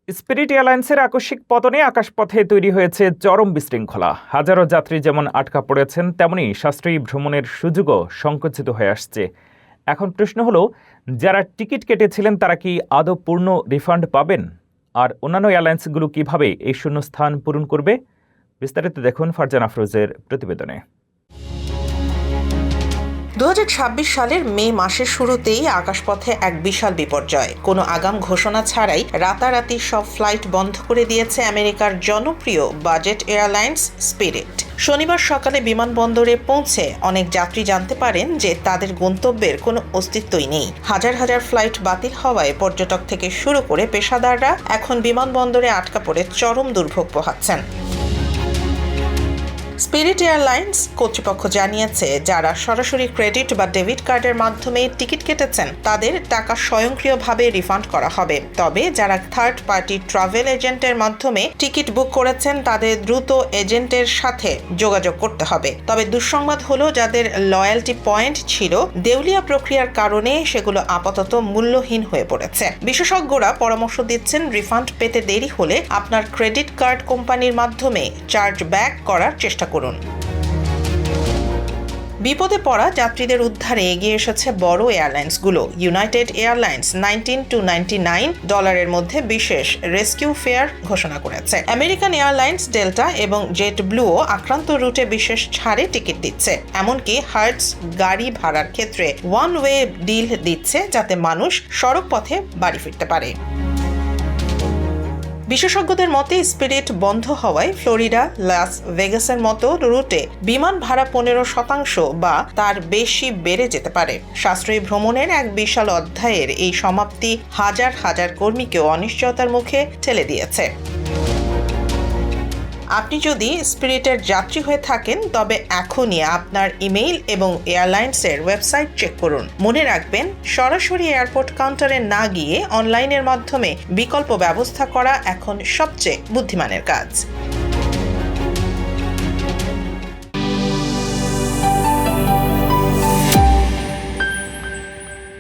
Spirit এয়ারলাইন্সের আকস্মিক পতনে আকাশপথে তৈরি হয়েছে চরম বিশৃঙ্খলা। হাজারো যাত্রী যেমন আটকা পড়েছেন, তেমনি সাশ্রয়ী ভ্রমণের সুযোগও সংকুচিত হয়ে আসছে। এখন প্রশ্ন হলো, যারা টিকিট কেটেছিলেন তারা কি আদৌ পূর্ণ রিফান্ড পাবেন? আর অন্যান্য এয়ারলাইন্সগুলো কিভাবে এই শূন্যস্থান পূরণ করবে? বিস্তারিত দেখুন ফারজানা আফরোজের প্রতিবেদনে। 2026 সালের মে মাসের শুরুতেই আকাশপথে এক বিশাল বিপর্যয়। কোনো আগাম ঘোষণা ছাড়াই রাতারাতি সব ফ্লাইট বন্ধ করে দিয়েছে আমেরিকার জনপ্রিয় বাজেট এয়ারলাইন্স স্পিরিট। শনিবার সকালে বিমানবন্দরে পৌঁছে অনেক যাত্রী জানতে পারেন যে তাদের গন্তব্যের কোনো অস্তিত্বই নেই। হাজার হাজার ফ্লাইট বাতিল হওয়ায় পর্যটক থেকে শুরু করে পেশাদাররা এখন বিমানবন্দরে আটকা পড়ে চরম দুর্ভোগ পোহাচ্ছেন। স্পিরিট এয়ারলাইন্স কর্তৃপক্ষ জানিয়েছে, যারা সরাসরি ক্রেডিট বা ডেবিট কার্ডের মাধ্যমে টিকিট কেটেছেন তাদের টাকা স্বয়ংক্রিয়ভাবে রিফান্ড করা হবে। তবে যারা থার্ড পার্টি ট্রাভেল এজেন্টের মাধ্যমে টিকিট বুক করেছেন তাদের দ্রুত এজেন্টের সাথে যোগাযোগ করতে হবে। তবে দুঃসংবাদ হলো, যাদের লয়্যালটি পয়েন্ট ছিল দেউলিয়া প্রক্রিয়ার কারণে সেগুলো আপাতত মূল্যহীন হয়ে পড়েছে। বিশেষজ্ঞরা পরামর্শ দিচ্ছেন, রিফান্ড পেতে দেরি হলে আপনার ক্রেডিট কার্ড কোম্পানির মাধ্যমে চার্জ ব্যাক করার চেষ্টা করুন। বিপদে পড়া যাত্রীদের উদ্ধারে এগিয়ে এসেছে বড় এয়ারলাইন্সগুলো। ইউনাইটেড এয়ারলাইন্স $19 মধ্যে বিশেষ রেস্কিউ ফেয়ার ঘোষণা করেছে। আমেরিকান এয়ারলাইন্স, ডেল্টা এবং জেট ব্লুও আক্রান্ত রুটে বিশেষ ছাড়ে টিকিট দিচ্ছে। এমনকি হার্টস গাড়ি ভাড়ার ক্ষেত্রে ওয়ান ওয়ে ডিল দিচ্ছে, যাতে মানুষ সড়ক পথে বাড়ি ফিরতে পারে। বিশেষজ্ঞদের মতে, স্পিরিট বন্ধ হওয়ায় ফ্লোরিডা, লাস ভেগাসের মতো রুটে বিমান ভাড়া 15% বা তার বেশি বেড়ে যেতে পারে। সাশ্রয়ী ভ্রমণের এক বিশাল অধ্যায়ের এই সমাপ্তি হাজার হাজার কর্মীকেও অনিশ্চয়তার মুখে ঠেলে দিয়েছে। আপনি যদি স্পিরিটের যাত্রী হয়ে থাকেন, তবে এখনই আপনার ইমেইল এবং এয়ারলাইন্সের ওয়েবসাইট চেক করুন। মনে রাখবেন, সরাসরি এয়ারপোর্ট কাউন্টারে না গিয়ে অনলাইনের মাধ্যমে বিকল্প ব্যবস্থা করা এখন সবচেয়ে বুদ্ধিমানের কাজ।